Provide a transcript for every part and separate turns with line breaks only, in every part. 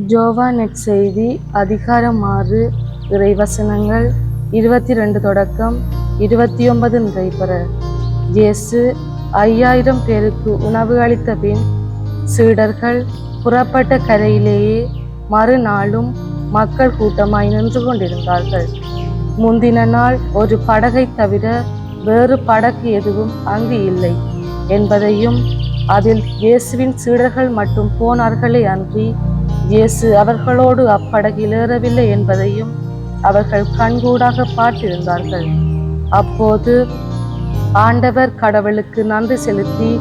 யோவான் நற்செய்தி அதிகாரம் 6 இறைவசனங்கள் 22 தொடக்கம் 29 நிறைபெற. இயேசு 5000 பேருக்கு உணவு அளித்த பின் சீடர்கள் புறப்பட்ட கரையிலேயே மறுநாளும் மக்கள் கூட்டமாய் நின்று கொண்டிருந்தார்கள். முந்தின நாள் ஒரு படகை தவிர வேறு படகு எதுவும் அங்கு இல்லை என்பதையும், அதில் இயேசுவின் சீடர்கள் மட்டும் போனார்களே அன்றி இயேசு அவர்களோடு அப்படகில் ஏறவில்லை என்பதையும் அவர்கள் கண்கூடாக பார்த்திருந்தார்கள். அப்போது ஆண்டவர் கடவுளுக்கு நன்றி செலுத்தி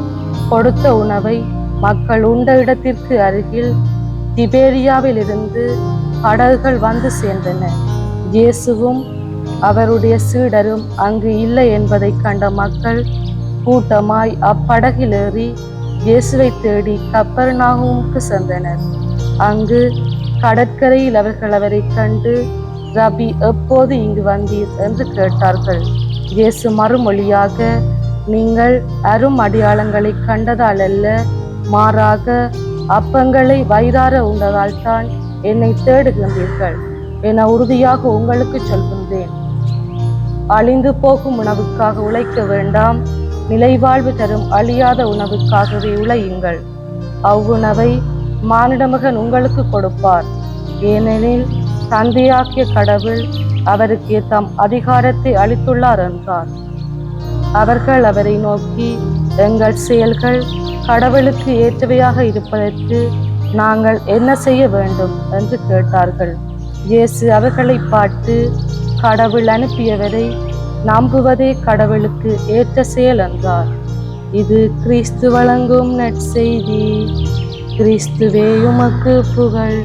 கொடுத்த உணவை மக்கள் உண்ட இடத்திற்கு அருகில் திபேரியாவில் இருந்து படகுகள் வந்து சேர்ந்தன. இயேசுவும் அவருடைய சீடரும் அங்கு இல்லை என்பதை கண்ட மக்கள் கூட்டமாய் அப்படகில் ஏறி இயேசுவை தேடி கப்பர்நாகுமுக்கு சென்றனர். அங்கு கடற்கரையில் அவர்கள் அவரை கண்டு, ரபி, எப்போது இங்கு வந்தீர் என்று கேட்டார்கள். இயேசு மறுமொழியாக, நீங்கள் அரும் அடையாளங்களை கண்டதால் அல்ல, மாறாக அப்பங்களை வயிறார உண்டதால் தான் என்னை தேடுகின்றீர்கள் என உறுதியாக உங்களுக்கு சொல்கின்றேன். அழிந்து போகும் உணவுக்காக உழைக்க வேண்டாம், நிலைவாழ்வு தரும் அழியாத உணவுக்காகவே உழையுங்கள். அவ்வுணவை மானிடமகன் உங்களுக்கு கொடுப்பார். ஏனெனில் தந்தையாகிய கடவுள் அவருக்கு தம் அதிகாரத்தை அளித்துள்ளார் என்றார். அவர்கள் அவரை நோக்கி, எங்கள் செயல்கள் கடவுளுக்கு ஏற்றவையாக இருப்பதற்கு நாங்கள் என்ன செய்ய வேண்டும் என்று கேட்டார்கள். இயேசு அவர்களை பார்த்து, கடவுள் அனுப்பியவரை நம்புவதே கடவுளுக்கு ஏற்ற செயல் என்றார். இது கிறிஸ்து வழங்கும் நற்செய்தி. கிறிஸ்துவே உமக்கு புகழ்.